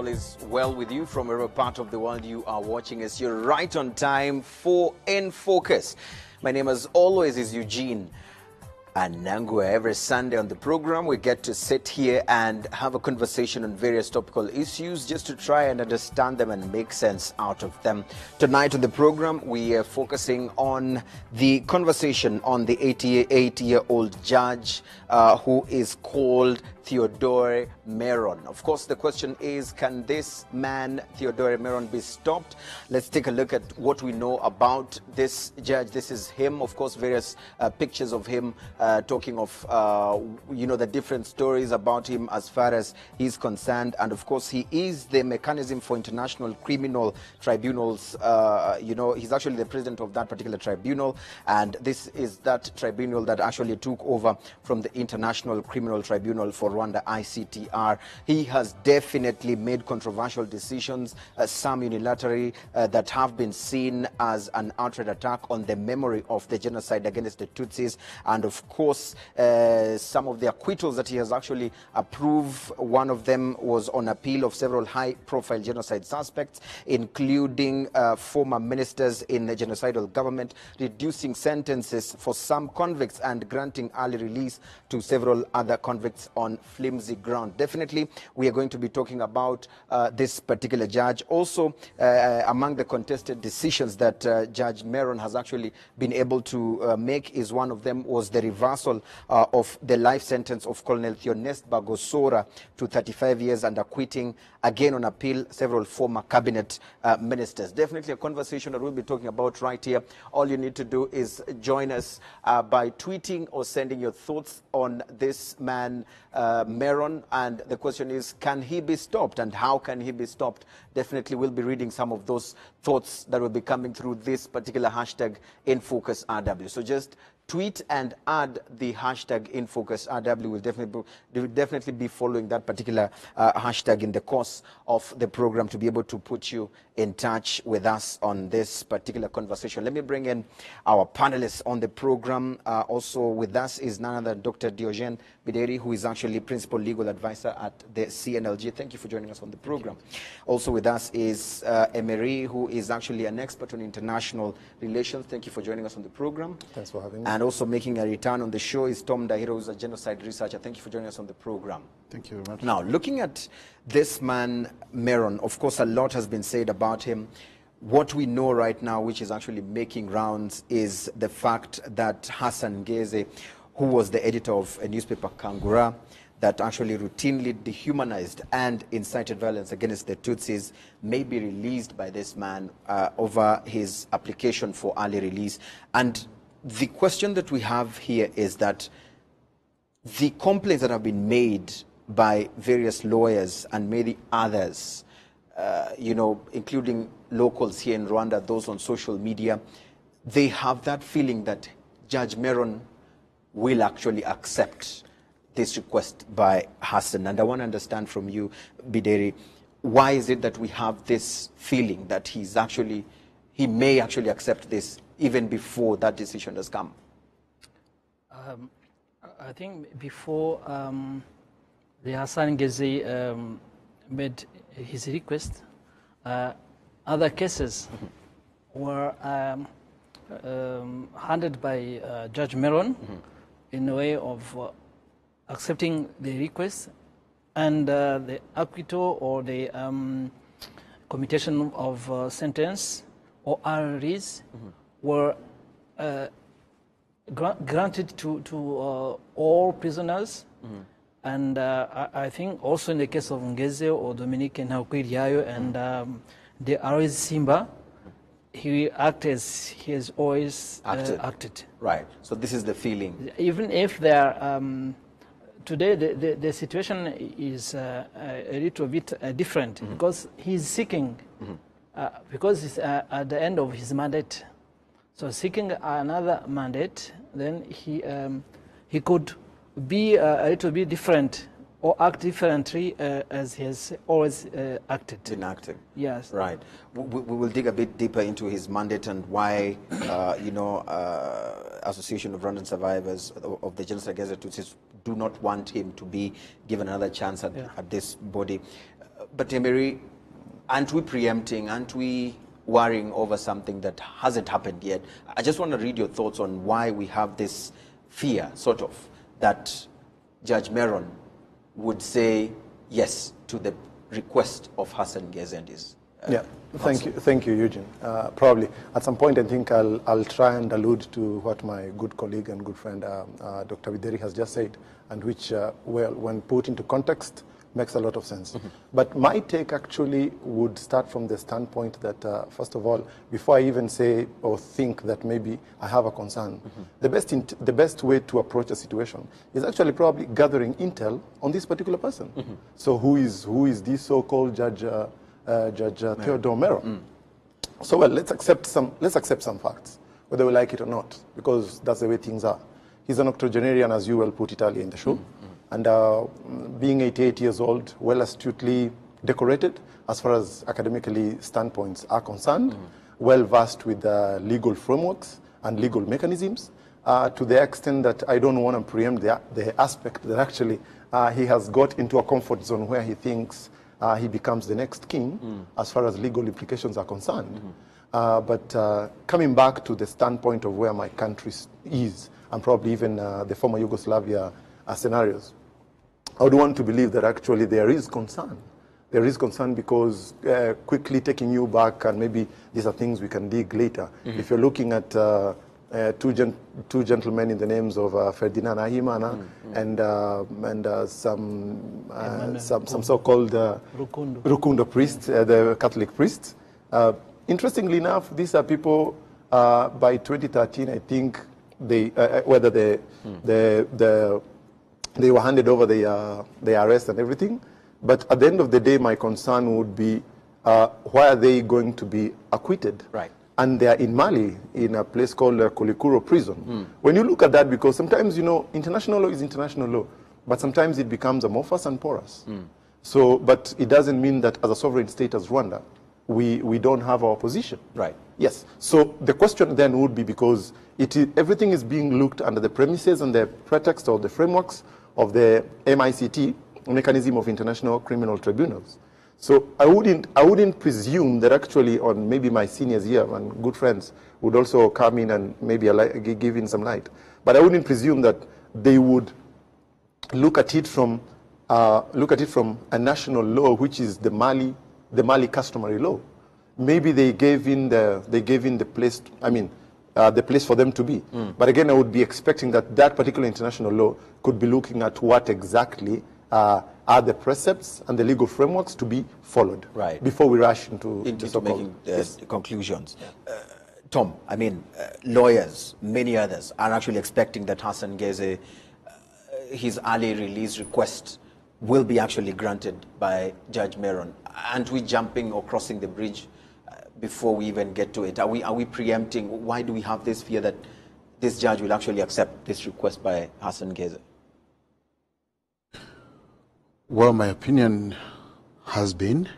all is well with you from wherever part of the world you are watching us. You're right on time for In Focus. My name, as always, is Eugene Anangua. Every Sunday on the program, we get to sit here and have a conversation on various topical issues just to try and understand them and make sense out of them. Tonight on the program, we are focusing on the conversation on the 88-year-old judge who is called Theodore Meron. Of course, the question is, can this man, Theodore Meron, be stopped? Let's take a look at what we know about this judge. This is him, of course, various pictures of him talking of, the different stories about him as far as he's concerned. And of course, he is the mechanism for international criminal tribunals. He's actually the president of that particular tribunal. And this is that tribunal that actually took over from the International Criminal Tribunal for Rwanda, ICTR. He has definitely made controversial decisions, some unilaterally, that have been seen as an outright attack on the memory of the genocide against the Tutsis. And of course, some of the acquittals that he has actually approved, one of them was on appeal of several high-profile genocide suspects, including former ministers in the genocidal government, reducing sentences for some convicts and granting early release to several other convicts on flimsy ground. Definitely, we are going to be talking about this particular judge. Also, among the contested decisions that Judge Meron has actually been able to make is one of them was the reversal of the life sentence of Colonel Theonest Bagosora to 35 years and acquitting, again on appeal, several former cabinet ministers. Definitely a conversation that we'll be talking about right here. All you need to do is join us by tweeting or sending your thoughts on this man, Meron, and the question is, can he be stopped and how can he be stopped? Definitely we'll be reading some of those thoughts that will be coming through this particular hashtag InFocusRW. So just tweet and add the hashtag InFocusRW. We'll definitely be following that particular hashtag in the course of the program to be able to put you in touch with us on this particular conversation. Let me bring in our panelists on the program. Also with us is none other than Dr. Diogene Bideri, who is actually Principal Legal Advisor at the CNLG. Thank you for joining us on the program. Also with us is Meron, who is actually an expert on international relations. Thank you for joining us on the program. Thanks for having me. And also making a return on the show is Tom Dahiro, who's a genocide researcher. Thank you for joining us on the program. Thank you very much. Now, looking at this man, Meron, of course, a lot has been said about him. What we know right now, which is actually making rounds, is the fact that Hassan Ngeze, who was the editor of a newspaper, Kangura, that actually routinely dehumanized and incited violence against the Tutsis, may be released by this man over his application for early release. And the question that we have here is that the complaints that have been made by various lawyers and many others, including locals here in Rwanda, those on social media, they have that feeling that Judge Meron will actually accept this request by Hassan. And I want to understand from you, Bideri, why is it that we have this feeling that he may actually accept this even before that decision has come? I think before the Hassan Ngeze made his request, other cases were handled by Judge Meron in a way of accepting the request, and the acquittal or the commutation of sentence or RREs were granted to all prisoners. And I think also in the case of Ngeze or Dominique Nhakwiriayo and the Aris Simba, he acted as he has always acted. Right. So this is the feeling. Even if they are today, the situation is a little bit different because he's seeking, because it's at the end of his mandate. So seeking another mandate, then he could be a little bit different or act differently as he has always acted. Been acting. Yes. Right. We will dig a bit deeper into his mandate and why, Association of Rwandan Survivors of the Genocide Against the Tutsis do not want him to be given another chance at this body. But Emery, aren't we preempting, aren't we worrying over something that hasn't happened yet? I just want to read your thoughts on why we have this fear, sort of, that Judge Meron would say yes to the request of Hassan Ngeze and his Thank you, Eugene. Probably at some point, I think I'll try and allude to what my good colleague and good friend, Dr. Videri, has just said, and which, well, when put into context, makes a lot of sense. But my take actually would start from the standpoint that, first of all, before I even say or think that maybe I have a concern, the best way to approach a situation is actually probably gathering intel on this particular person. So who is this so-called Judge Theodore Meron? So well, let's accept some facts, whether we like it or not, because that's the way things are. He's an octogenarian, as you well put it earlier in the show. And being 88 years old, well astutely decorated as far as academically standpoints are concerned, well versed with legal frameworks and legal mechanisms, to the extent that I don't want to preempt the aspect that actually he has got into a comfort zone where he thinks he becomes the next king as far as legal implications are concerned. But coming back to the standpoint of where my country is, and probably even the former Yugoslavia scenarios, I would want to believe that actually there is concern. There is concern because quickly taking you back, and maybe these are things we can dig later. If you're looking at two gentlemen in the names of Ferdinand Ahimana and some so-called Rukundo priests, the Catholic priests. Interestingly enough, these are people by 2013, I think, whether they were handed over the arrest and everything. But at the end of the day, my concern would be, why are they going to be acquitted? Right. And they are in Mali, in a place called Kolikuro prison. When you look at that, because sometimes, you know, international law is international law, but sometimes it becomes amorphous and porous. So, but it doesn't mean that as a sovereign state as Rwanda, we don't have our position. Right. Yes. So the question then would be, because everything is being looked under the premises and the pretext or the frameworks of the MICT, Mechanism of International Criminal Tribunals. So I wouldn't presume that actually, on maybe my seniors here and good friends would also come in and maybe give in some light, but I wouldn't presume that they would look at it from a national law, which is the Mali customary law. Maybe they gave in the place. The place for them to be. But again, I would be expecting that particular international law could be looking at what exactly are the precepts and the legal frameworks to be followed before we rush into making conclusions. Tom, lawyers, many others, are actually expecting that Hassan Ngeze, his early release request will be actually granted by Judge Meron. Aren't we jumping or crossing the bridge before we even get to it? Are we preempting? Why do we have this fear that this judge will actually accept this request by Hassan Ngeze? Well, my opinion has been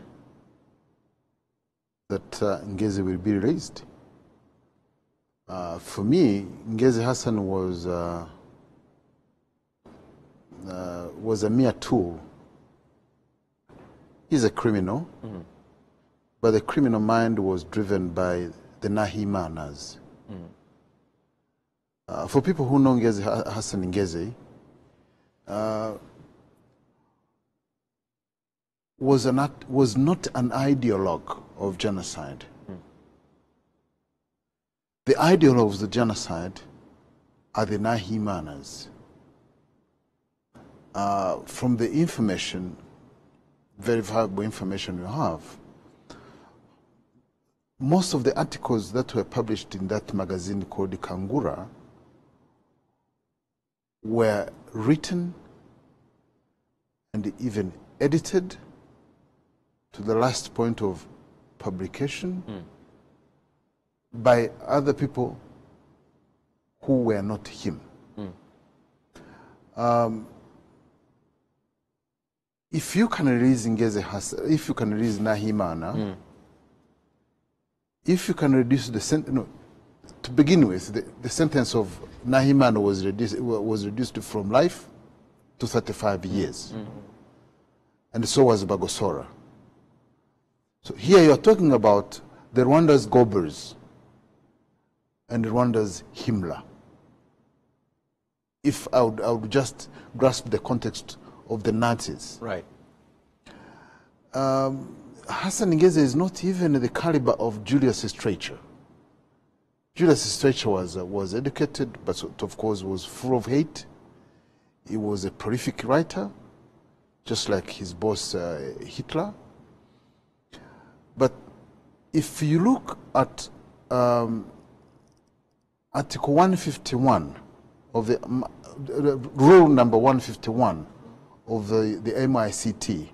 that Ngeze will be released. For me, Ngeze Hassan was a mere tool. He's a criminal, but the criminal mind was driven by the Nahimanas. For people who know Hassan Ngeze, was not an ideologue of genocide. The ideologues of the genocide are the Nahimanas. From the information, verifiable information you have, most of the articles that were published in that magazine called Kangura were written and even edited to the last point of publication by other people who were not him. If you can release Ngeze Hassan, if you can release Nahimana, if you can reduce the sentence, to begin with, the sentence of Nahimana was reduced from life to 35 years. And so was Bagosora. So here you're talking about the Rwanda's Goebbels and Rwanda's Himmler. If I would just grasp the context of the Nazis. Right. Hassan Ngeze is not even the caliber of Julius Streicher. Julius Streicher was educated, but of course was full of hate. He was a prolific writer, just like his boss Hitler. But if you look at Article 151 of the rule number 151 of the MICT,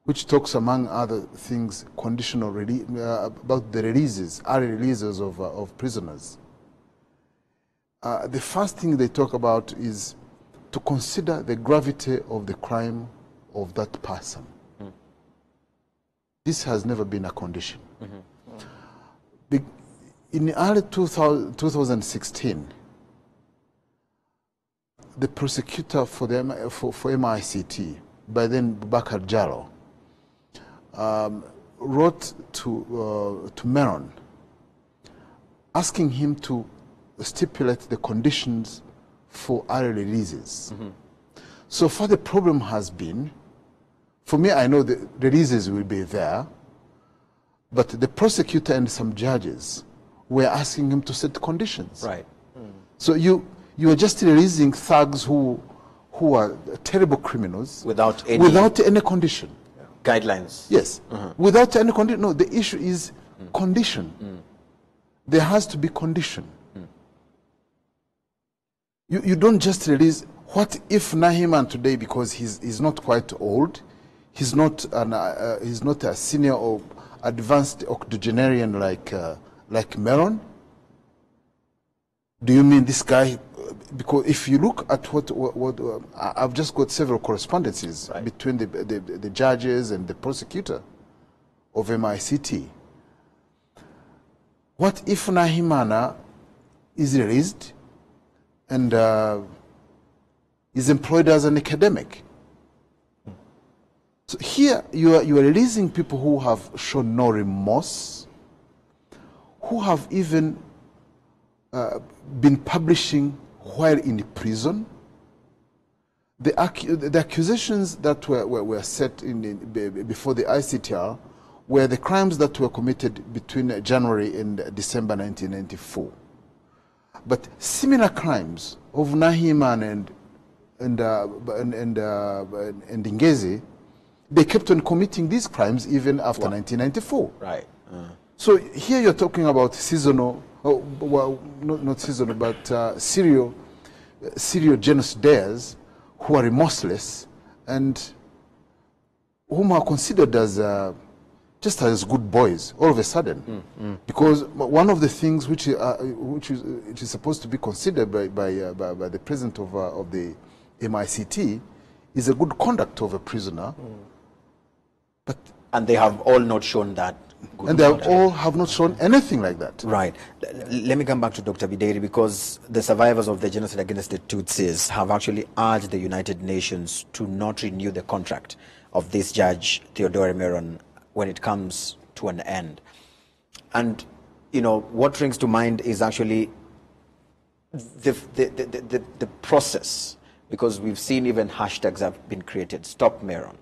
which talks, among other things, conditional about the releases, early releases of prisoners. The first thing they talk about is to consider the gravity of the crime of that person. Mm. This has never been a condition. Mm-hmm. In early 2016, the prosecutor for MICT, by then Bakar Jalo, wrote to Meron, asking him to stipulate the conditions for early releases. Mm-hmm. So far the problem has been, for me I know the releases will be there, but the prosecutor and some judges were asking him to set conditions. Right. Mm. So you are just releasing thugs who are terrible criminals without any condition. Guidelines. Yes. Mm-hmm. Without any condition. No, the issue is condition. Mm. There has to be condition. Mm. You don't just release. What if Nahiman today, because he's not quite old, he's not a senior or advanced octogenarian like Meron? Do you mean this guy? Because if you look at what I've just got several correspondences between the judges and the prosecutor of MICT. What if Nahimana is released and is employed as an academic? So here you are releasing people who have shown no remorse, who have even been publishing while in prison. The accusations that were set before the ICTR were the crimes that were committed between January and December 1994. But similar crimes of Nahiman and Ngeze, they kept on committing these crimes even after 1994. Right. So here you're talking about seasonal, well, not seasonal, but serial genocidaires who are remorseless and whom are considered as just as good boys all of a sudden. Because one of the things which is supposed to be considered by the president of the MICT is a good conduct of a prisoner. And they have all not shown that. And they all have not shown anything like that. Right. Let me come back to Dr. Bideri, because the survivors of the genocide against the Tutsis have actually urged the United Nations to not renew the contract of this judge, Theodore Meron, when it comes to an end. And, you know, what rings to mind is actually the process, because we've seen even hashtags have been created, Stop Meron.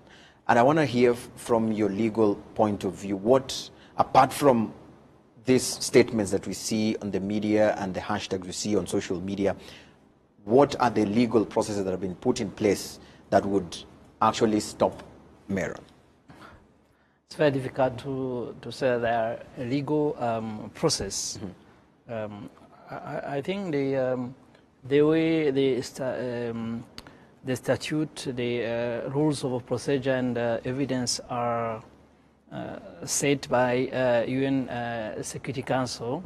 And I want to hear from your legal point of view, what, apart from these statements that we see on the media and the hashtags we see on social media, what are the legal processes that have been put in place that would actually stop Meron? It's very difficult to say there a legal process. Mm-hmm. I think the way the statute, the rules of procedure and evidence are set by UN Security Council,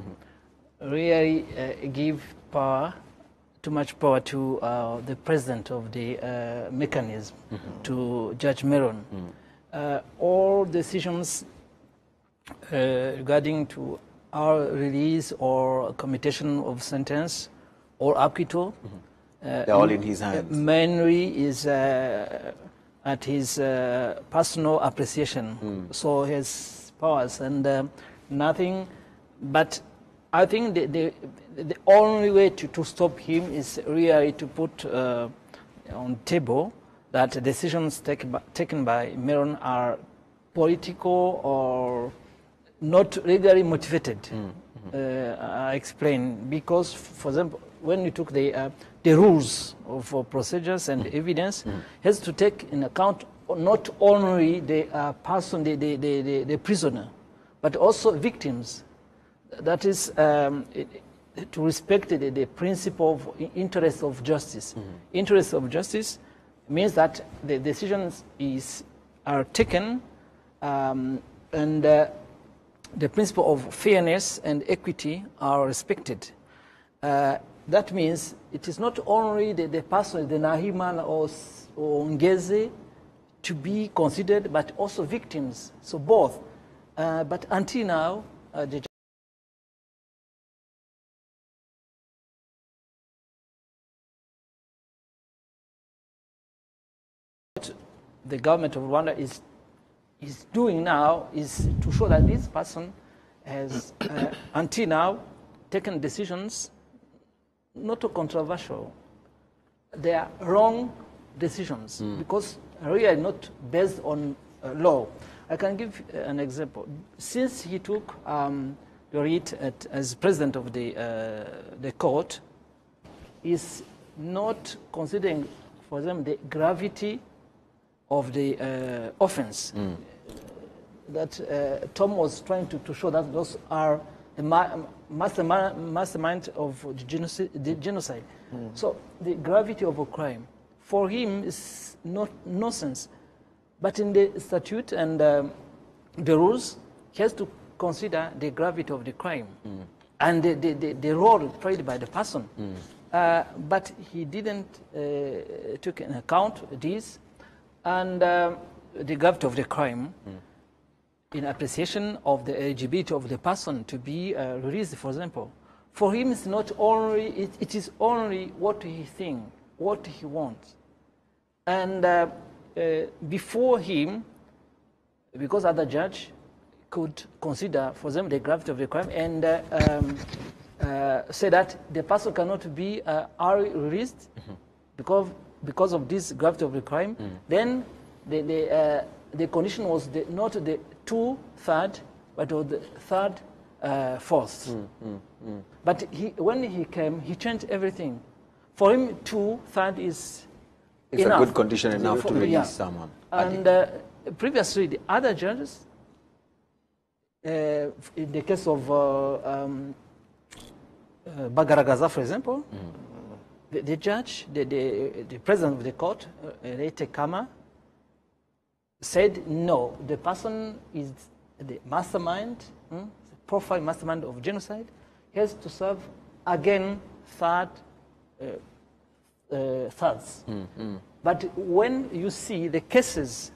really give too much power to the president of the mechanism, to Judge Meron. All decisions regarding to our release or commutation of sentence or acquittal, they're all in his hands. Mainly is at his personal appreciation. So his powers and nothing. But I think the only way to stop him is really to put on table that decisions taken by Meron are political or not legally motivated. I explain because, for example, when you took the rules of procedures and evidence, has to take in account not only the person, the prisoner, but also victims. That is to respect the principle of interest of justice. Interest of justice means that the decisions are taken and the principle of fairness and equity are respected. That means it is not only the person, the Nahiman or Ngeze, to be considered, but also victims. So both. But until now, the government of Rwanda is doing now is to show that this person has, until now, taken decisions not controversial. They are wrong decisions because really not based on law. I can give an example. Since he took the lead as president of the court, is not considering for them the gravity of the offense. That Tom was trying to show that those are the mastermind of the genocide. So the gravity of a crime for him is not nonsense. But in the statute and the rules, he has to consider the gravity of the crime and the role played by the person. But he didn't take into account this and the gravity of the crime in appreciation of the eligibility of the person to be released, for example. For him, it's not only, it is only what he thinks, what he wants. And before him, because other judge could consider, for them, the gravity of the crime and say that the person cannot be released because of this gravity of the crime, then the condition was not the 2/3, but the 3/4. But when he came, he changed everything. For him, 2/3 is it's enough. A good condition enough to release someone. And previously, the other judges, in the case of Bagaragaza, for example, the judge, the president of the court, Rete Kama, said no, the person is the mastermind, the profile mastermind of genocide. He has to serve again thirds. But when you see the cases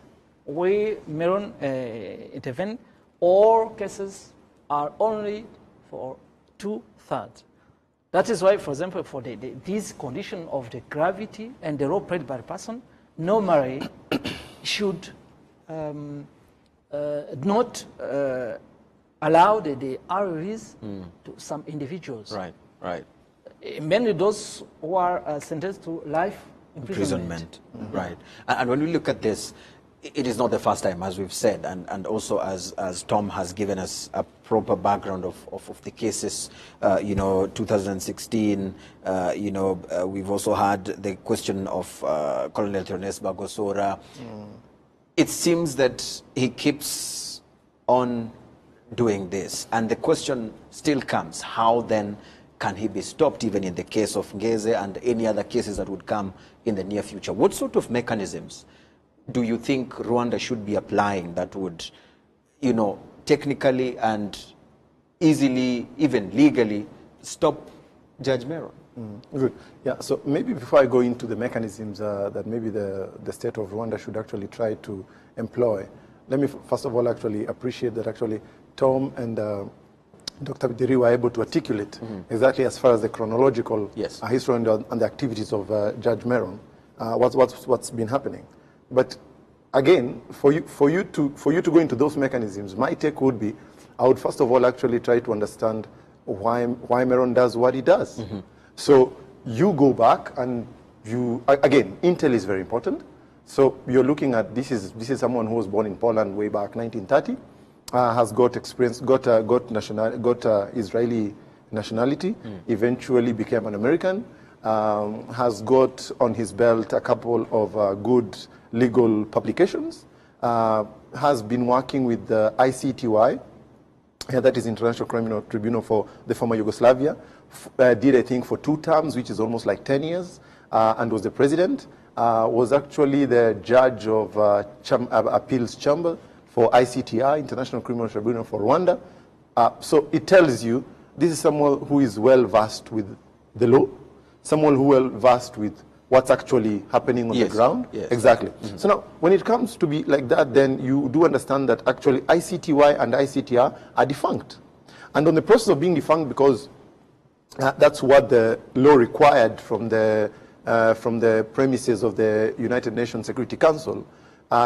where Meron intervened, all cases are only for 2/3. That is why, for example, for this condition of the gravity and the role played by the person, normally should not allow the release to some individuals. Right, right. Mainly those who are sentenced to life imprisonment. Right. And when we look at this, it is not the first time, as we've said, and also as Tom has given us a proper background of the cases, 2016, we've also had the question of Colonel Theonest Bagosora. It seems that he keeps on doing this, and the question still comes, how then can he be stopped, even in the case of Ngeze and any other cases that would come in the near future? What sort of mechanisms do you think Rwanda should be applying that would, technically and easily, even legally, stop Judge Meron? Good. Yeah, so maybe before I go into the mechanisms that maybe the state of Rwanda should actually try to employ, let me first of all actually appreciate that actually Tom and Dr. Bideri were able to articulate exactly as far as the chronological history and the activities of Judge Meron, what's been happening. But again, for you to go into those mechanisms, my take would be, I would first of all actually try to understand why Meron does what he does. So you go back and again, intel is very important. So you're looking at, this is someone who was born in Poland way back 1930, has got experience, got Israeli nationality, eventually became an American, has got on his belt a couple of good legal publications, has been working with the ICTY, that is International Criminal Tribunal for the former Yugoslavia, did I think for 2 terms, which is almost like 10 years, and was the president, was actually the judge of appeals chamber for ICTI, International Criminal Tribunal for Rwanda. So it tells you this is someone who is well versed with the law, someone who well versed with what's actually happening on the ground. Yes. Exactly. So now, when it comes to be like that, then you do understand that actually ICTY and ICTR are defunct. And on the process of being defunct, because that's what the law required from the premises of the United Nations Security Council,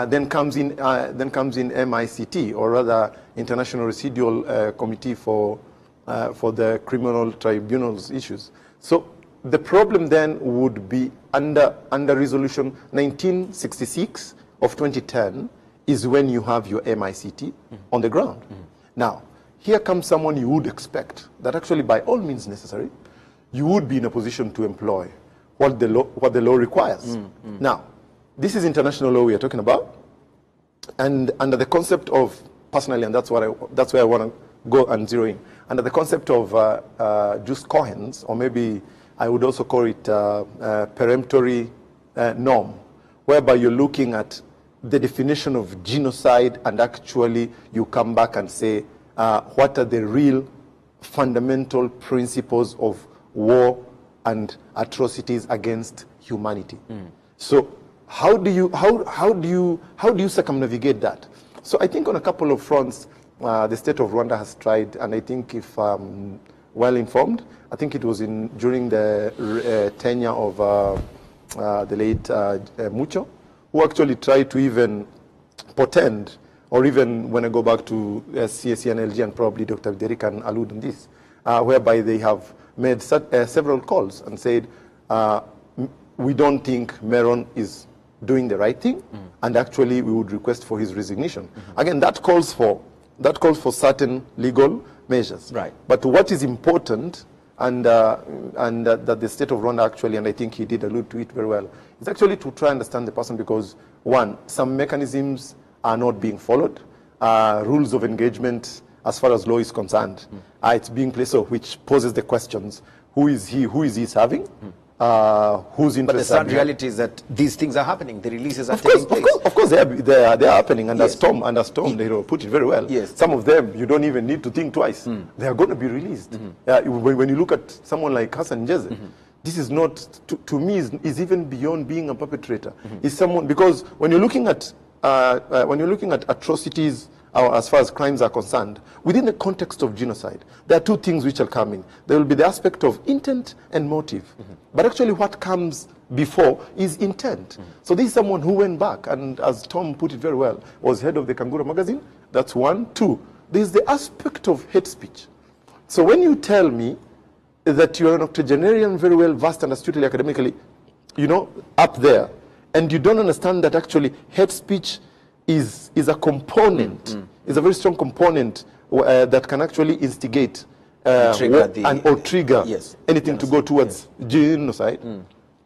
then comes in MICT, or rather International Residual Committee for the Criminal Tribunals issues. So the problem then would be under Resolution 1966 of 2010 is when you have your MICT on the ground. Now, here comes someone you would expect that actually by all means necessary, you would be in a position to employ what the law requires. Now, this is international law we are talking about, and under the concept of, personally, and that's where I want to go and zero in, under the concept of jus cogens, or maybe I would also call it peremptory norm, whereby you're looking at the definition of genocide, and actually you come back and say, what are the real fundamental principles of war and atrocities against humanity? So how do you circumnavigate that? So I think on a couple of fronts, the state of Rwanda has tried, and I think if well informed, I think it was during the tenure of the late Mucho, who actually tried to even portend, or even when I go back to CSC and LG, and probably Dr. Videri can allude on this, whereby they have made several calls and said, we don't think Meron is doing the right thing, and actually we would request for his resignation. Again, that calls for certain legal measures. Right. But what is important, and that the state of Rwanda actually, and I think he did allude to it very well, is actually to try and understand the person, because one, some mechanisms are not being followed. Rules of engagement, as far as law is concerned, it's being placed, so which poses the questions: who is he serving? Who's interested? But the sad reality is that these things are happening. The releases are taking place. Of course, they are happening. And as Tom, they put it very well. Yes. Some of them you don't even need to think twice. They are going to be released. When you look at someone like Hassan Jeze, this is not, to me, is even beyond being a perpetrator. Is someone, because when you're looking at atrocities, as far as crimes are concerned, within the context of genocide, there are 2 things which are coming. There will be the aspect of intent and motive. But actually what comes before is intent. So this is someone who went back, and as Tom put it very well, was head of the Kangura magazine. That's 1. 2, there's the aspect of hate speech. So when you tell me that you're an octogenarian, very well versed and astutely academically, up there, and you don't understand that actually hate speech is a component, is a very strong component that can actually instigate trigger anything to go towards genocide.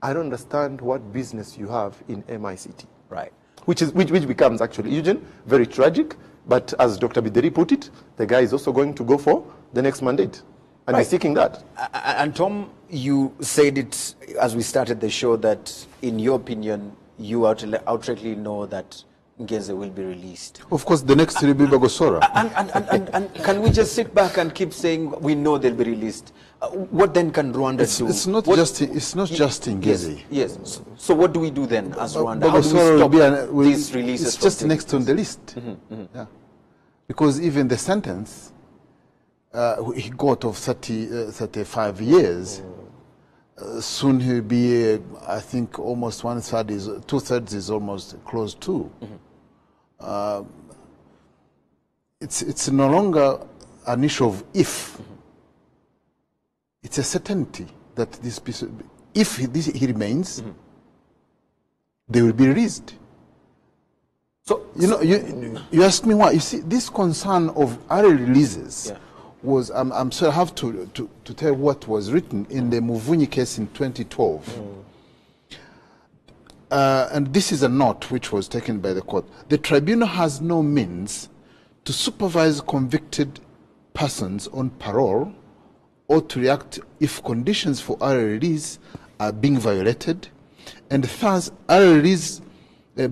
I don't understand what business you have in MICT. Right. Which becomes actually, Eugene, very tragic. But as Dr. Bideri put it, the guy is also going to go for the next mandate. And he's seeking that. And Tom, you said it as we started the show that, in your opinion, you outrightly know that Ngeze will be released. Of course, the next will be Bagosora. And can we just sit back and keep saying we know they'll be released? What then can Rwanda do? It's not just Ngeze. Yes. So what do we do then as Rwanda? Bagosora How do we stop these releases? It's just next on the list. Yeah. Because even the sentence he got of 35 years, soon he'll be, I think, almost 2/3 is almost close to. it's no longer an issue of if. It's a certainty that this piece, if he remains, they will be released. So you asked me why. You see, this concern of early releases was. I'm sorry, I have to tell what was written in the Muvunyi case in 2012. And this is a note which was taken by the court. The tribunal has no means to supervise convicted persons on parole or to react if conditions for early release are being violated, and thus early release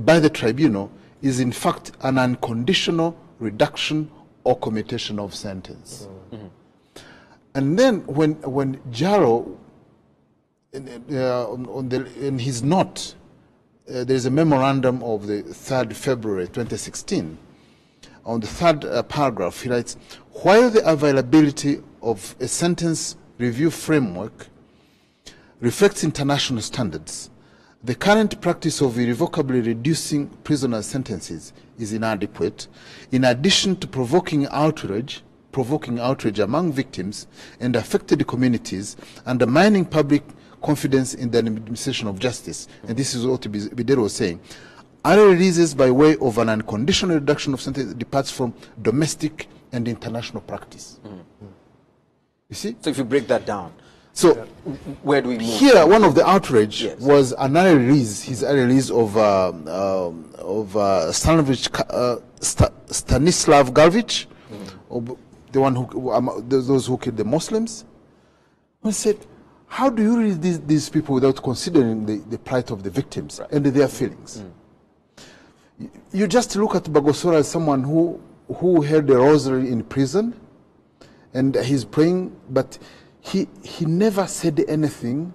by the tribunal is in fact an unconditional reduction or commutation of sentence. And then when Jaro, in his note, there is a memorandum of the 3rd February 2016. On the third paragraph, he writes, while the availability of a sentence review framework reflects international standards, the current practice of irrevocably reducing prisoners' sentences is inadequate, in addition to provoking outrage among victims and affected communities, undermining public confidence in the administration of justice. And this is what Bidero was saying. Early releases by way of an unconditional reduction of sentence departs from domestic and international practice. You see? So if you break that down, so where do we move? Here, one of the outrage was an early release, his early release of Stanislav Galvich, the one who, those who killed the Muslims. He said, how do you release these people without considering the plight of the victims and their feelings? You just look at Bagosora as someone who held a rosary in prison, and he's praying, but he never said anything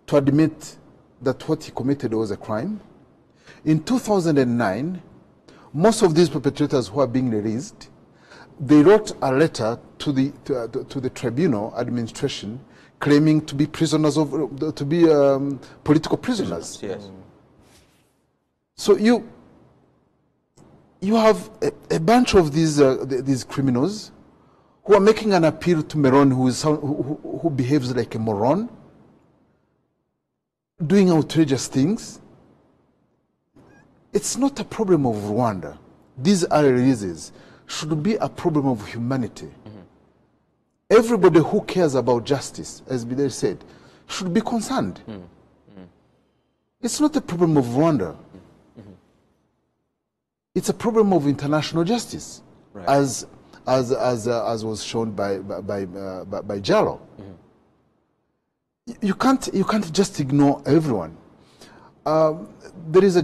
to admit that what he committed was a crime. In 2009, most of these perpetrators who are being released, they wrote a letter to the tribunal administration claiming to be prisoners political prisoners. Yes. So you have a bunch of these criminals who are making an appeal to Meron, who behaves like a moron, doing outrageous things. It's not a problem of Rwanda. These early releases should be a problem of humanity. Everybody who cares about justice, as Bideri said, should be concerned. It's not a problem of Rwanda. It's a problem of international justice, as was shown by Jalo. You can't just ignore everyone. There is a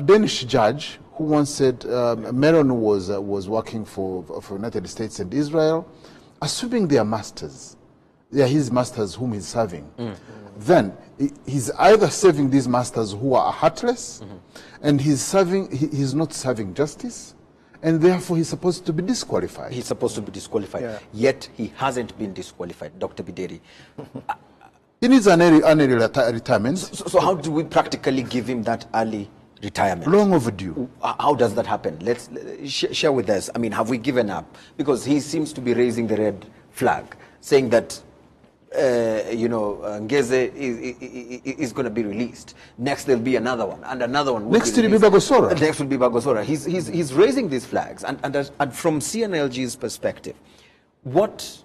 Danish judge who once said Meron was working for United States and Israel, assuming they are masters. They are his masters whom he's serving. Then he's either serving these masters who are heartless, and he's not serving justice, and therefore he's supposed to be disqualified. He's supposed to be disqualified, yet he hasn't been disqualified, Dr. Bideri. He needs an early retirement. So how do we practically give him that early retirement? Long overdue. How does that happen? Let's share with us. I mean, have we given up? Because he seems to be raising the red flag, saying that Ngeze is going to be released. Next there'll be another one, and another one. Next will be Bagosora. Next will be Bagosora. He's raising these flags, and from CNLG's perspective, what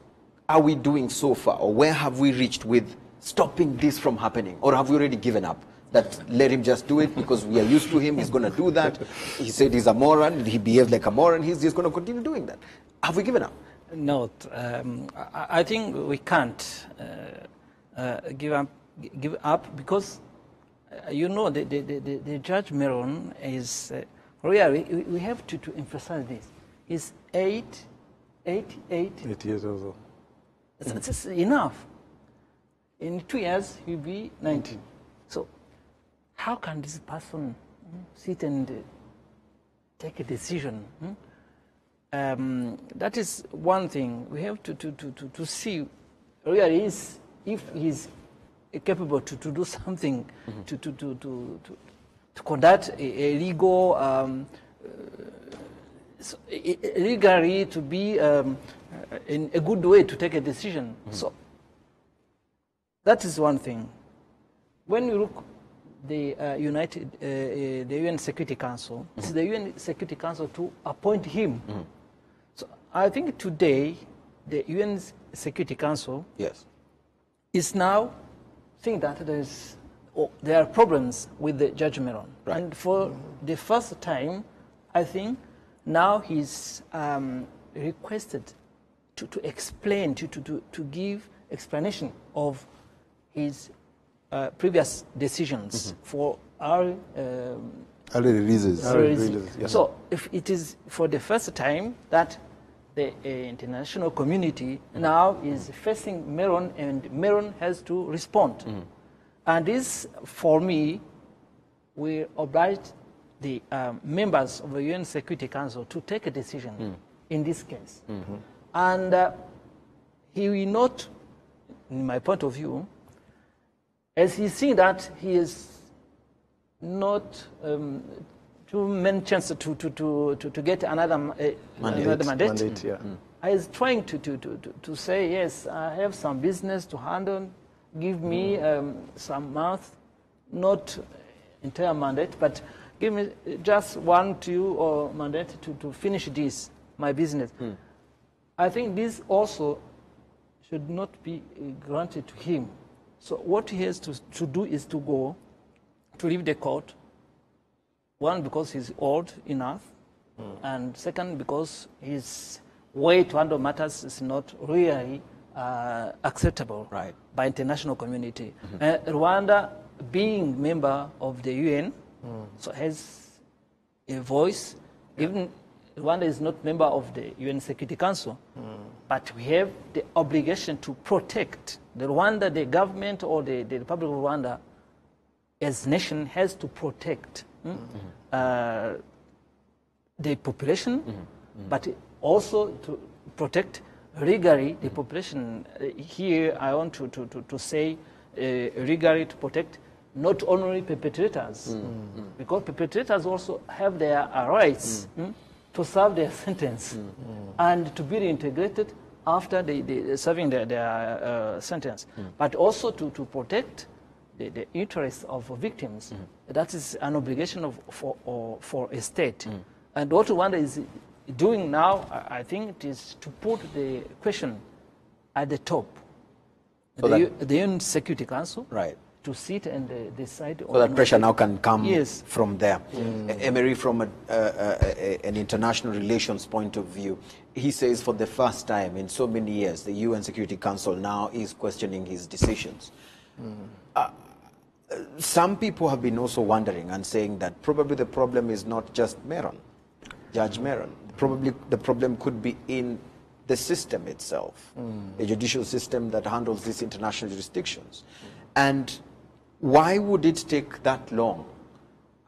are we doing so far, or where have we reached with stopping this from happening, or have we already given up? That let him just do it because we are used to him. He's going to do that. He said he's a moron. He behaved like a moron. He's just going to continue doing that. Have we given up? No, I think we can't give up because the Judge Meron is really we have to emphasize this. He's 8 years old. It's enough. In 2 years he'll be 19. So how can this person sit and take a decision? That is one thing. We have to see really if he's capable to do something to to conduct a legal, legally to be in a good way to take a decision. So that is one thing. When you look the the UN Security Council, it's the UN Security Council to appoint him. So I think today the UN Security Council is now think that there are problems with the Judge Meron. Right. And for the first time, I think now he's requested to explain, to give explanation of his previous decisions for our early releases. Yes. So if it is for the first time that the international community now is facing Meron, and Meron has to respond. And this, for me, we oblige the members of the UN Security Council to take a decision in this case. And he will not, in my point of view, as he sees that he is not too many chances to get another mandate. I is trying to say, yes, I have some business to handle, give me some month, not entire mandate, but give me just 1, 2 or mandate to finish this, my business. I think this also should not be granted to him. So what he has to do is to go, to leave the court, one, because he's old enough, and second, because his way to handle matters is not really acceptable by international community. Rwanda, being member of the UN, so has a voice. Even Rwanda is not member of the UN Security Council, but we have the obligation to protect the Rwanda, the government or the Republic of Rwanda as nation has to protect the population, but also to protect legally the population. Here I want to say legally to protect not only perpetrators, because perpetrators also have their rights to serve their sentence and to be reintegrated after they serving their sentence, but also to protect the interests of victims. That is an obligation for a state. And what Rwanda is doing now, I think it is to put the question at the top. So the UN Security Council to sit and decide. So that pressure now can come from there. Emery, from an international relations point of view, he says for the first time in so many years, the UN Security Council now is questioning his decisions. Some people have been also wondering and saying that probably the problem is not just Meron, Judge Meron. Probably the problem could be in the system itself, a judicial system that handles these international jurisdictions. And why would it take that long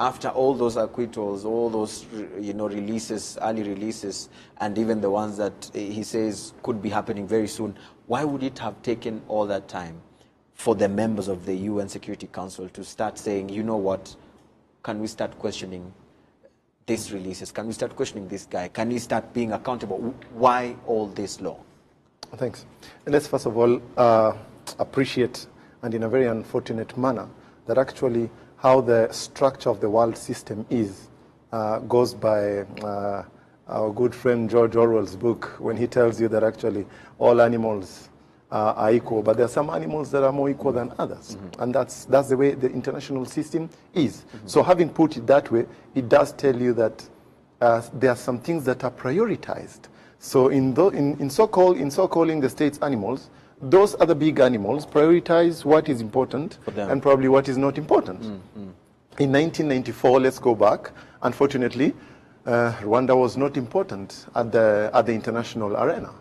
after all those acquittals, all those releases, early releases, and even the ones that he says could be happening very soon? Why would it have taken all that time for the members of the UN Security Council to start saying, you know what, can we start questioning these releases? Can we start questioning this guy? Can he start being accountable? Why all this long? Thanks. Let's first of all appreciate, and in a very unfortunate manner, that actually how the structure of the world system is goes by our good friend George Orwell's book, when he tells you that actually all animals are equal, but there are some animals that are more equal than others. And that's the way the international system is. So having put it that way, it does tell you that there are some things that are prioritized. So in so calling the states animals, those other big animals prioritize what is important and probably what is not important. In 1994, let's go back, unfortunately, Rwanda was not important at the international arena.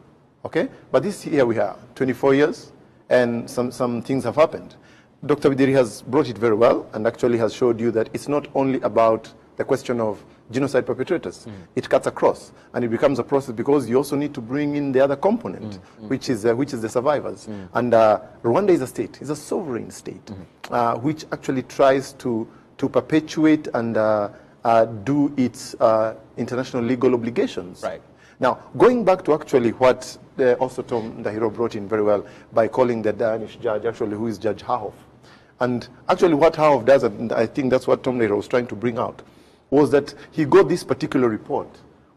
Okay? But this year we are, 24 years, and some things have happened. Dr. Bidiri has brought it very well and actually has showed you that it's not only about the question of genocide perpetrators. It cuts across, and it becomes a process because you also need to bring in the other component, which is the survivors. And Rwanda is a state, is a sovereign state, which actually tries to to perpetuate and do its international legal obligations. Right. Now, going back to actually what also Tom Ndahiro brought in very well by calling the Danish judge, actually, who is Judge Hahoff. And actually what Hahoff does, and I think that's what Tom Ndahiro was trying to bring out, was that he got this particular report,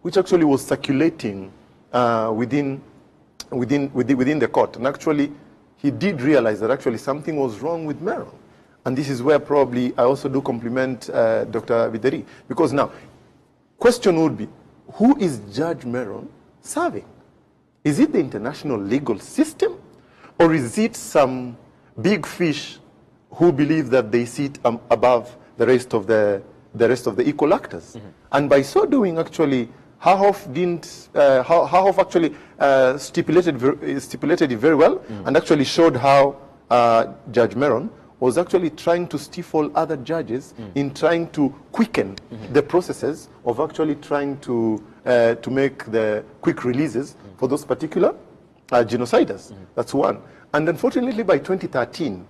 which actually was circulating within the court. And actually, he did realize that actually something was wrong with Meron. And this is where probably I also do compliment Dr. Videri. Because now, question would be, who is Judge Meron serving? Is it the international legal system? Or is it some big fish who believe that they sit above the rest of the equal actors? Mm-hmm. And by so doing, actually, Hahoff actually stipulated it very well, and actually showed how Judge Meron was actually trying to stifle other judges in trying to quicken the processes of actually trying to make the quick releases for those particular genociders. That's one. And unfortunately, by 2013,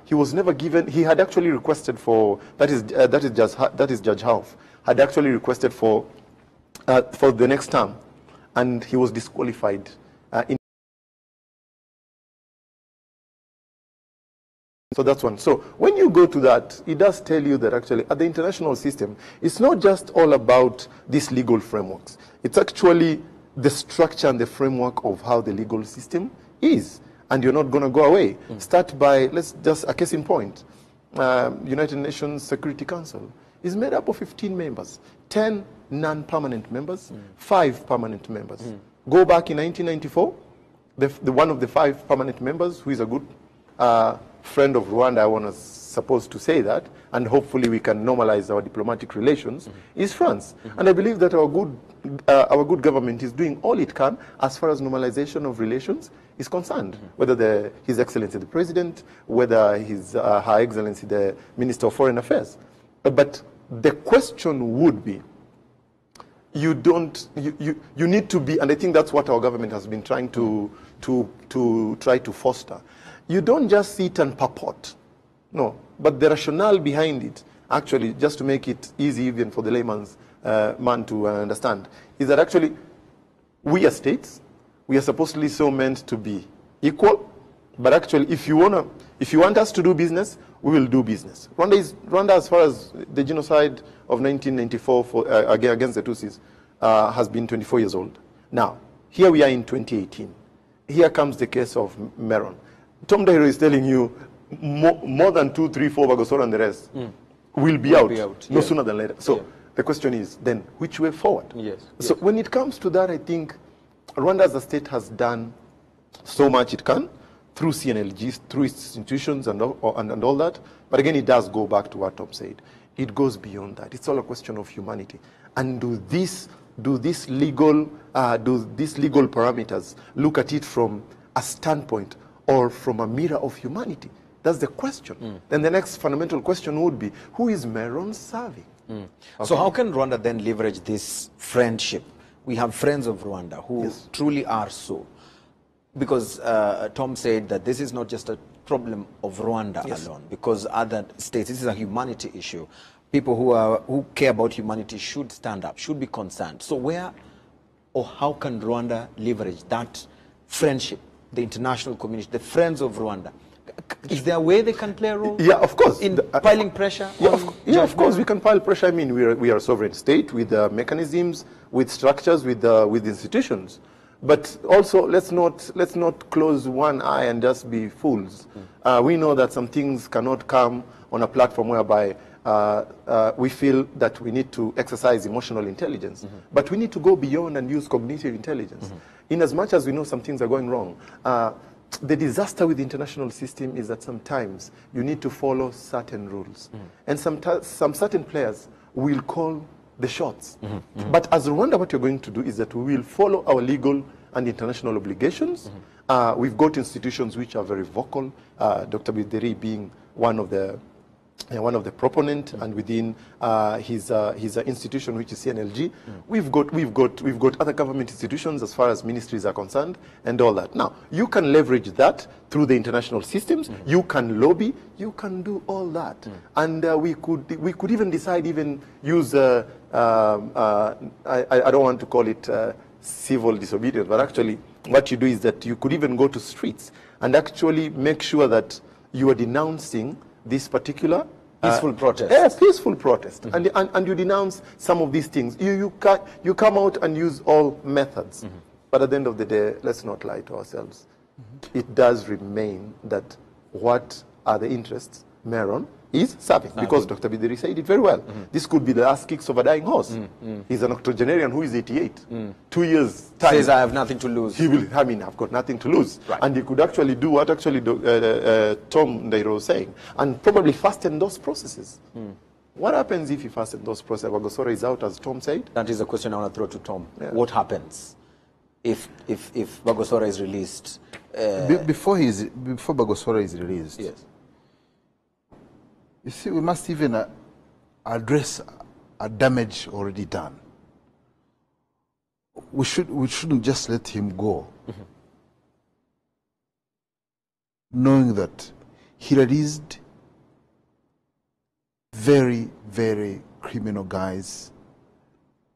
he was never given. He had actually requested for that is Judge Hauf had actually requested for the next term, and he was disqualified. So that's one. So when you go to that, it does tell you that actually at the international system, it's not just all about these legal frameworks. It's actually the structure and the framework of how the legal system is. And you're not going to go away. Start by, let's just, a case in point. United Nations Security Council is made up of 15 members, 10 non-permanent members, 5 permanent members. Go back in 1994, the one of the 5 permanent members, who is a good friend of Rwanda, I was supposed to say that, and hopefully we can normalize our diplomatic relations, is France. And I believe that our good government is doing all it can as far as normalization of relations is concerned, whether His Excellency the President, whether Her Excellency the Minister of Foreign Affairs. But the question would be, you need to be, and I think that's what our government has been trying to try to foster. You don't just sit and purport, no, but the rationale behind it, actually, just to make it easy even for the layman's man to understand, is that actually we as states, we are supposedly so meant to be equal, but actually if you want us to do business, we will do business. Rwanda, as far as the genocide of 1994 against the Tutsis, has been 24 years old. Now, here we are in 2018. Here comes the case of Meron. Tom Ndahiro is telling you more than 2, 3, 4 Bagosora and the rest will be out no sooner than later. So the question is then, which way forward? Yes. So when it comes to that, I think Rwanda as a state has done so much it can through CNLGs, through its institutions and all that. But again, it does go back to what Tom said. It goes beyond that. It's all a question of humanity. And do these legal parameters look at it from a standpoint or from a mirror of humanity? That's the question. Then the next fundamental question would be, who is Meron serving? Okay. So how can Rwanda then leverage this friendship? We have friends of Rwanda who truly are so. Because Tom said that this is not just a problem of Rwanda alone, because other states, this is a humanity issue. People who care about humanity should stand up, should be concerned. So where or how can Rwanda leverage that friendship, the international community, the friends of Rwanda? Is there a way they can play a role? Yeah, of course. In piling pressure? Of course we can pile pressure. I mean, we are a sovereign state with mechanisms, with structures, with institutions. But also, let's not close one eye and just be fools. We know that some things cannot come on a platform whereby we feel that we need to exercise emotional intelligence. But we need to go beyond and use cognitive intelligence. In as much as we know some things are going wrong, the disaster with the international system is that sometimes you need to follow certain rules. And some certain players will call the shots. But as Rwanda, what you're going to do is that we will follow our legal and international obligations. We've got institutions which are very vocal, Dr. Bideri being one of the one of the proponent, and within his institution, which is CNLG, we've got other government institutions as far as ministries are concerned, and all that. Now, you can leverage that through the international systems. You can lobby. You can do all that, and we could even decide use I don't want to call it civil disobedience, but actually what you do is that you could even go to streets and actually make sure that you are denouncing this particular peaceful protest. Yeah, peaceful protest. And you denounce some of these things. You come out and use all methods. But at the end of the day, let's not lie to ourselves. It does remain that what are the interests Meron is serving. Because Dr. Bideri said it very well. This could be the last kicks of a dying horse. He's an octogenarian who is 88. 2 years time. Says, I have nothing to lose. He will, I've got nothing to lose. Right. And he could actually do what actually Tom Ndairo was saying, and probably fasten those processes. What happens if he fastens those processes? Bagosora is out, as Tom said. That is a question I want to throw to Tom. Yeah. What happens if Bagosora is released? Before Bagosora is released, Yes. you see, we must even address a damage already done. We shouldn't just let him go, knowing that he released very, very criminal guys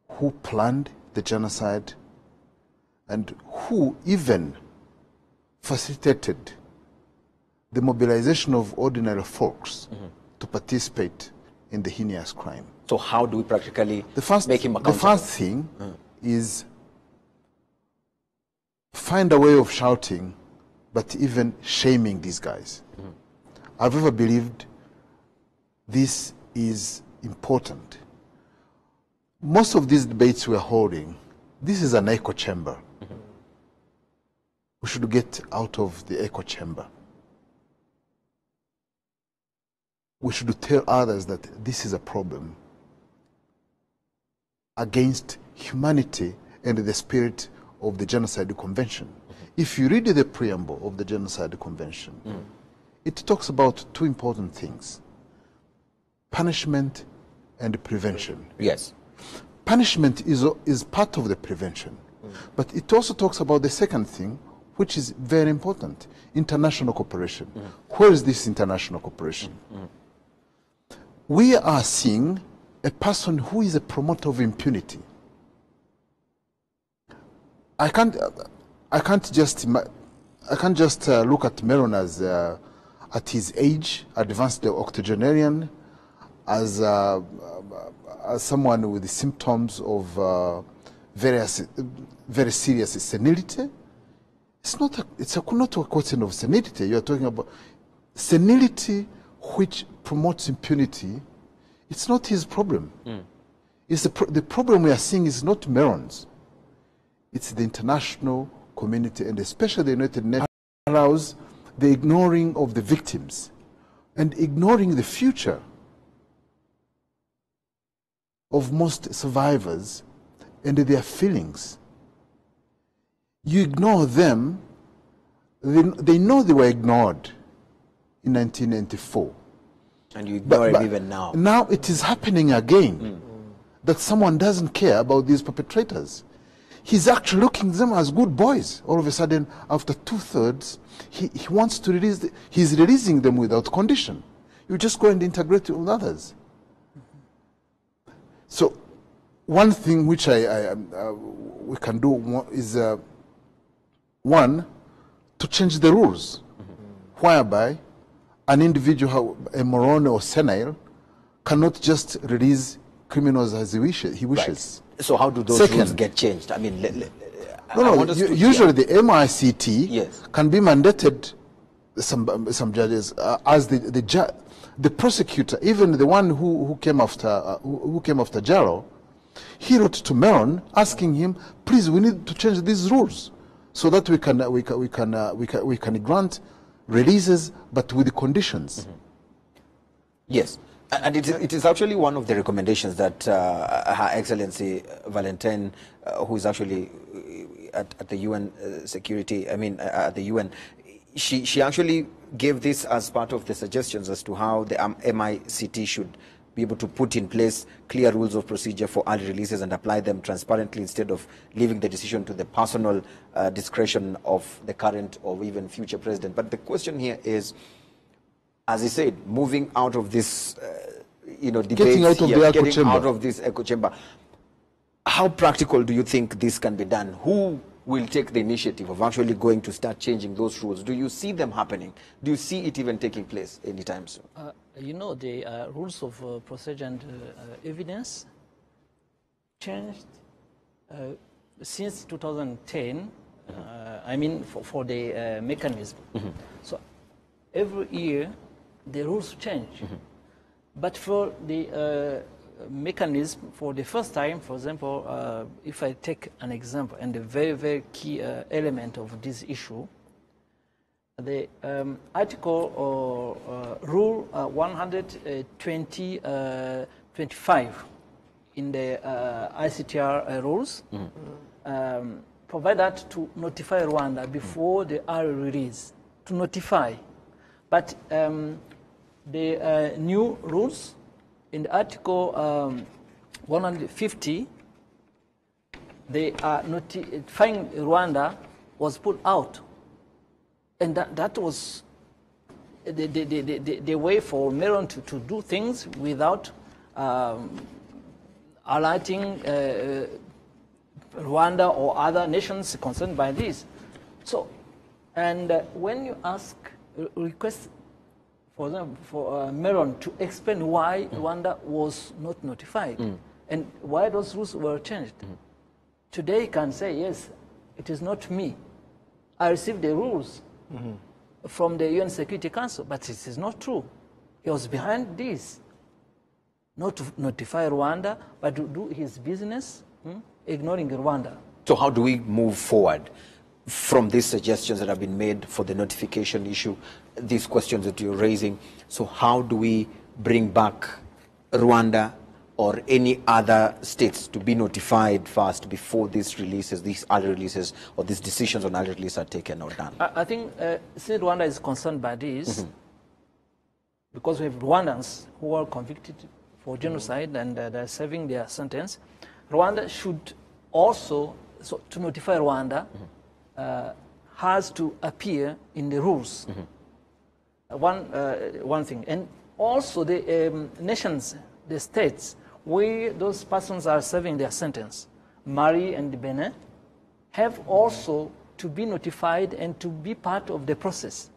who planned the genocide and who even facilitated the mobilization of ordinary folks to participate in the heinous crime. So how do we practically make him accountable? The first thing is find a way of shouting, but even shaming these guys. I've ever believed this is important. Most of these debates we're holding, this is an echo chamber. We should get out of the echo chamber. We should tell others that this is a problem against humanity and the spirit of the Genocide Convention. If you read the preamble of the Genocide Convention, it talks about two important things: punishment and prevention. Yes. Punishment is part of the prevention, but it also talks about the second thing, which is very important: international cooperation. Where is this international cooperation? We are seeing a person who is a promoter of impunity. I can't just look at Meron as at his age, advanced octogenarian, as someone with the symptoms of very serious senility. It's not a question of senility. You are talking about senility which promotes impunity. It's not his problem. It's the problem we are seeing is not Meron's. It's the international community, and especially the United Nations, allows the ignoring of the victims and ignoring the future of most survivors and their feelings. You ignore them. They know they were ignored in 1994. And you ignore him even now. Now it is happening again, that someone doesn't care about these perpetrators. He's actually looking at them as good boys. All of a sudden, after 2/3, he wants to release, he's releasing them without condition. You just go and integrate with others. So one thing which we can do is, one, to change the rules, whereby an individual, a Meron or senile, cannot just release criminals as he wishes. Right. So how do those rules get changed? I mean, usually the MICT Yes. can be mandated. Some judges, as the prosecutor, even the one who came after Jaro, he wrote to Meron asking him, please, we need to change these rules so that we can grant releases, but with the conditions. Yes. And it is actually one of the recommendations that Her Excellency Valentine, who is actually at the UN at the UN, she actually gave this as part of the suggestions as to how the MICT should be able to put in place clear rules of procedure for early releases and apply them transparently instead of leaving the decision to the personal discretion of the current or even future president. But the question here is, as I said, moving out of this, debates getting out of the echo getting chamber. out of this echo chamber. How practical do you think this can be done? Who will take the initiative of actually going to start changing those rules? Do you see them happening? Do you see it even taking place anytime soon? The rules of procedure and evidence changed since 2010. I mean, for the mechanism. So every year, the rules change. But for the mechanism, for the first time, for example, if I take an example, and a very, very key element of this issue, the article or rule 125 in the ICTR rules provide that to notify Rwanda before the early release, to notify. But the new rules in the article 150, they are notifying Rwanda was put out. And that was the way for Meron to do things without alerting Rwanda or other nations concerned by this. So, and when you request for them, for Meron to explain why Rwanda was not notified and why those rules were changed, today he can say, yes, it is not me. I received the rules from the UN Security Council, but it is not true. He was behind this, not to notify Rwanda, but to do his business, ignoring Rwanda. So how do we move forward from these suggestions that have been made for the notification issue, these questions that you're raising? So how do we bring back Rwanda or any other states to be notified first before these releases, these early releases, or these decisions on early release are taken or done? I think since Rwanda is concerned by this, because we have Rwandans who are convicted for genocide and they're serving their sentence, Rwanda should also, so to notify Rwanda, has to appear in the rules. One thing. And also the nations, the states, where those persons are serving their sentence, Mali and Benin, have also to be notified and to be part of the process.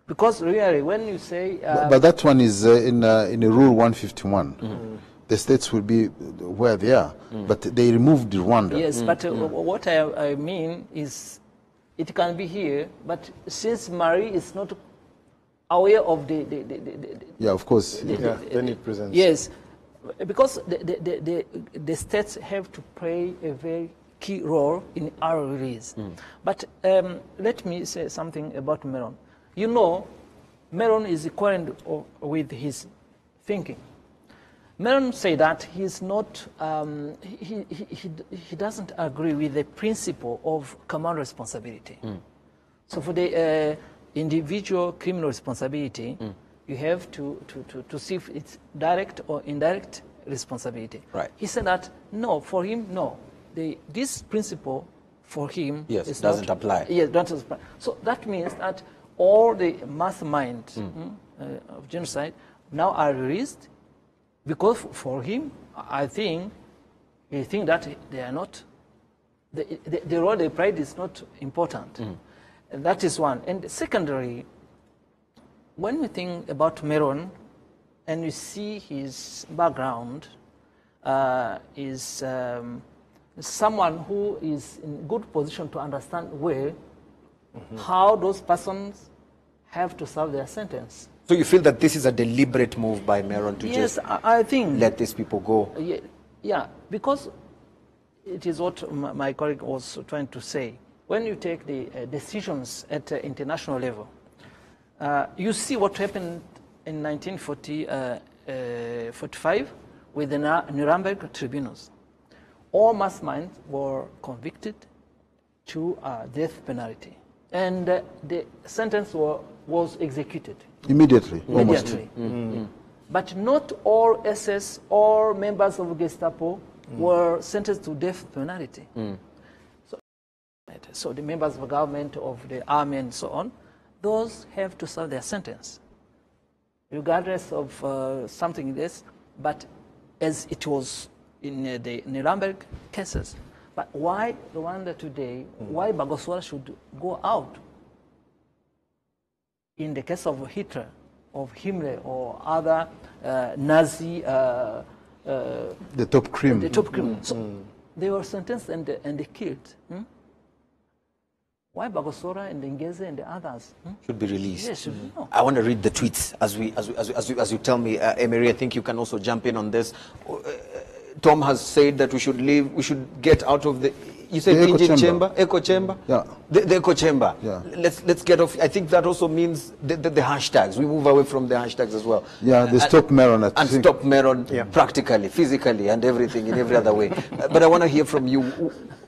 Because really, when you say... but that one is in Rule 151. The states will be where they are, but they removed Rwanda. Yes, but what I mean is it can be here, but since Mali is not aware of the yeah, of course. Then it presents. Yes, because the states have to play a very key role in our release. But let me say something about Meron. You know, Meron is equivalent with his thinking. Meron say that he's not, he doesn't agree with the principle of common responsibility. So for the individual criminal responsibility, you have to see if it's direct or indirect responsibility. Right. He said that, no, for him, no. This principle for him doesn't apply. Yes, doesn't apply. So that means that all the masterminds of genocide now are released because for him, I think, he thinks that they are not, the role they played is not important. And that is one. And secondly, when we think about Meron and we see his background, is someone who is in good position to understand well how those persons have to serve their sentence. So you feel that this is a deliberate move by Meron to Yes, just I think let these people go? Yeah, because it is what my colleague was trying to say. When you take the decisions at international level, you see what happened in 1945 with the Nuremberg tribunals. All masterminds were convicted to death penalty. and the sentence was executed. Immediately. Immediately. But not all SS or members of Gestapo were sentenced to death penalty. So the members of the government, of the army, and so on, those have to serve their sentence, regardless of something like this. But as it was in the Nuremberg cases, but why Rwanda today? Why Bagosora should go out? In the case of Hitler, of Himmler, or other Nazi, The top cream. the top criminals, so they were sentenced and they killed. Why Bagosora and Ngeze and the others Should be released. Yes, should be. No. I want to read the tweets as you tell me. Emery, I think you can also jump in on this. Tom has said that we should leave. We should get out of the. You said The engine chamber, echo chamber. Yeah. The echo chamber. Yeah. Let's get off. I think that also means the hashtags. We move away from the hashtags as well. Yeah, they stop Meron. And stop Meron practically, physically, and everything in every other way. But I want to hear from you.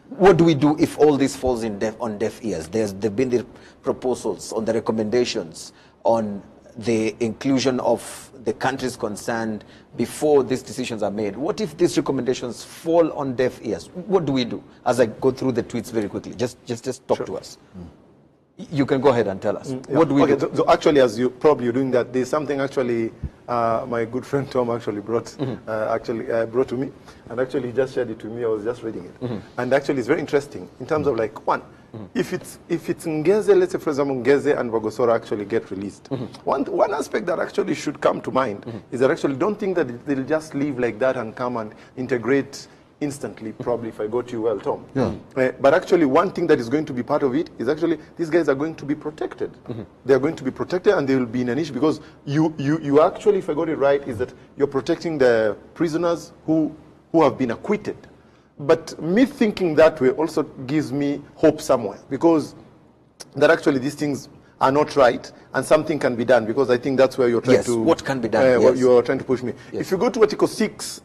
What do we do if all this falls on deaf ears? There've been the proposals on the recommendations on the inclusion of the countries concerned before these decisions are made. What if these recommendations fall on deaf ears? What do we do? As I go through the tweets very quickly, just talk to us. You can go ahead and tell us. What do we do? So actually, as you're doing that, there's something actually my good friend Tom actually brought to me, and actually he just shared it to me. I was just reading it, and actually it's very interesting in terms of like one. If it's Ngeze, let's say for example Ngeze and Bagosora actually get released, one aspect that actually should come to mind is that actually don't think that they'll just leave like that and come and integrate instantly, probably, if I got you well, Tom. But actually one thing that is going to be part of it is actually these guys are going to be protected. They are going to be protected and they will be in an issue because you actually, if I got it right, is that you're protecting the prisoners who have been acquitted. But me thinking that way also gives me hope somewhere because that actually these things are not right and something can be done because I think that's where you're trying to... what can be done? Yes. You're trying to push me. If you go to Article 6,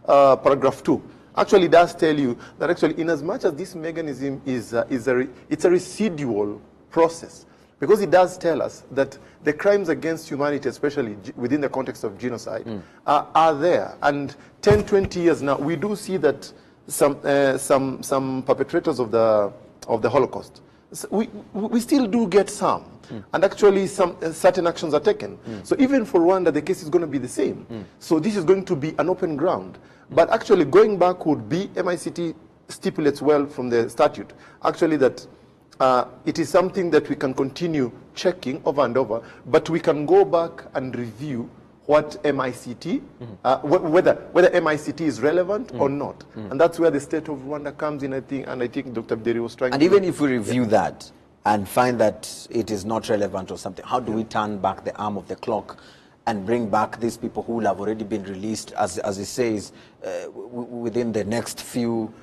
paragraph 2, actually does tell you that actually in as much as this mechanism it's a residual process because it does tell us that the crimes against humanity, especially within the context of genocide, are there. And 10, 20 years now, we do see that some perpetrators of the Holocaust, we still do get some. And actually some certain actions are taken. So even for Rwanda, the case is going to be the same. So this is going to be an open ground. But actually going back would be, MICT stipulates well from the statute, actually that it is something that we can continue checking over and over, but we can go back and review what MICT, whether MICT is relevant or not. And that's where the state of Rwanda comes in, I think, and I think Dr. Bideri was trying to... And even if we review that and find that it is not relevant or something, how do we turn back the arm of the clock and bring back these people who have already been released, as it says, within the next few...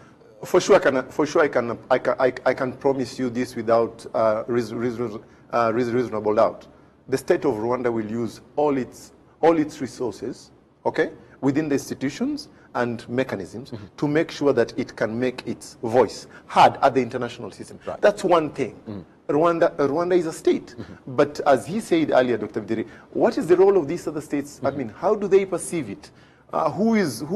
For sure, I can promise you this without reasonable doubt. The state of Rwanda will use all its resources, okay, within the institutions and mechanisms to make sure that it can make its voice heard at the international system. Right. That's one thing. Rwanda is a state, but as he said earlier, Dr. Bideri, what is the role of these other states? I mean, how do they perceive it? Who is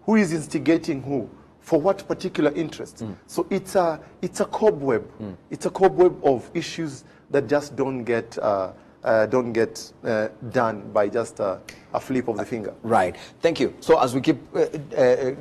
instigating who? For what particular interest? So it's a cobweb. It's a cobweb of issues that just don't get done by just a flip of the finger. Right. Thank you. So as we keep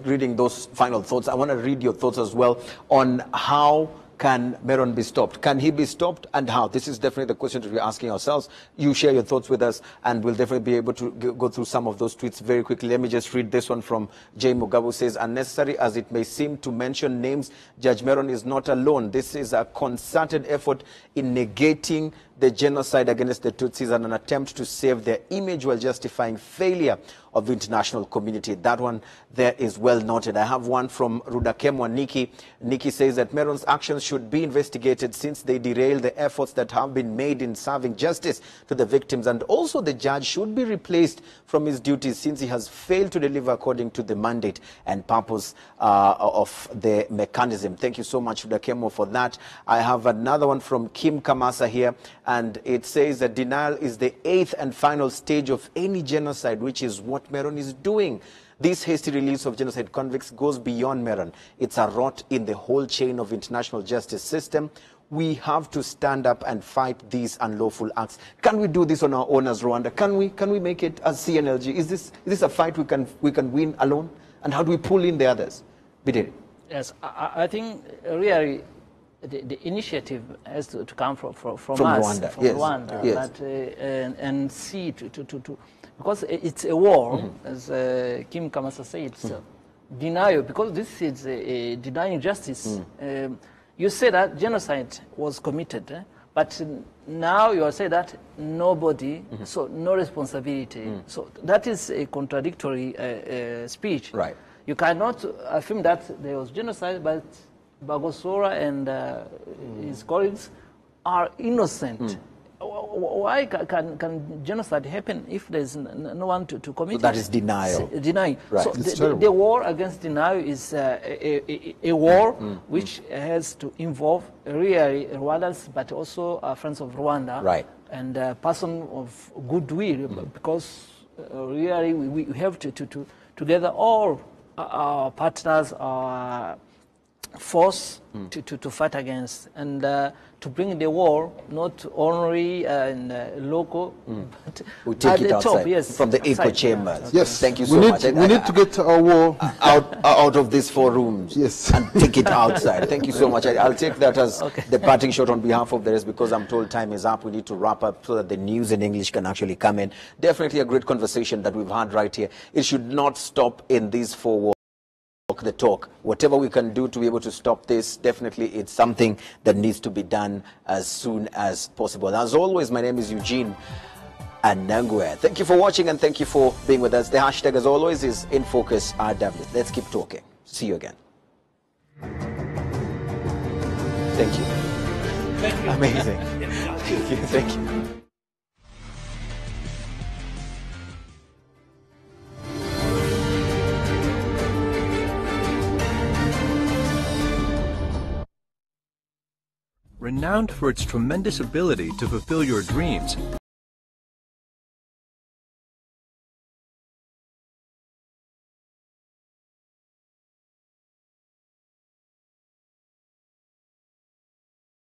reading those final thoughts, I want to read your thoughts as well on how can Meron be stopped? Can he be stopped, and how? This is definitely the question that we're asking ourselves. You share your thoughts with us, and we'll definitely be able to go through some of those tweets very quickly. Let me just read this one from Jay Mugabu. Says, unnecessary as it may seem to mention names, Judge Meron is not alone. This is a concerted effort in negating the genocide against the Tutsis and an attempt to save their image while justifying failure of the international community. That one there is well noted. I have one from Rudakemwa Nikki. Nikki says that Meron's actions should be investigated since they derail the efforts that have been made in serving justice to the victims, and also the judge should be replaced from his duties since he has failed to deliver according to the mandate and purpose of the mechanism. Thank you so much, Rudakemwa, for that. I have another one from Kim Kamasa here, and it says that denial is the 8th and final stage of any genocide, which is what Meron is doing. This hasty release of genocide convicts goes beyond Meron. It's a rot in the whole chain of international justice system. We have to stand up and fight these unlawful acts. Can we do this on our own as Rwanda? Can we make it as CNLG? Is this a fight we can win alone? And how do we pull in the others? Bideri. Yes, I think really the initiative has to come from us, Rwanda. from Yes. Rwanda, Yes. but, and see because it's a war, as Kim Kamasa said, it's denial, because this is denying justice. You say that genocide was committed, but now you are saying that nobody, so no responsibility. So that is a contradictory speech. Right. You cannot affirm that there was genocide, but Bagosora and his colleagues are innocent. Why can genocide happen if there's no one to commit it? So that is denial. Denying. Right. So the war against denial is a war which has to involve really Rwandans, but also friends of Rwanda. Right. And a person of goodwill, because really we have to together all our partners, our force to fight against, and to bring the war not only in local, but We take at it the outside, top, yes, from the echo outside. chambers. Yes. Thank you so much. We need to get our war out of these 4 rooms. Yes. And take it outside. Thank you so much. I'll take that as the parting shot on behalf of the rest, because I'm told time is up. We need to wrap up so that the news in English can actually come in. Definitely a great conversation that we've had right here. It should not stop in these 4 walls. The talk. Whatever we can do to be able to stop this, definitely it's something that needs to be done as soon as possible. As always, my name is Eugene Anangwe. Thank you for watching and thank you for being with us. The hashtag, as always, is InFocusRW. Let's keep talking. See you again. Thank you. Thank you. Amazing. Thank you. Thank you. Renowned for its tremendous ability to fulfill your dreams,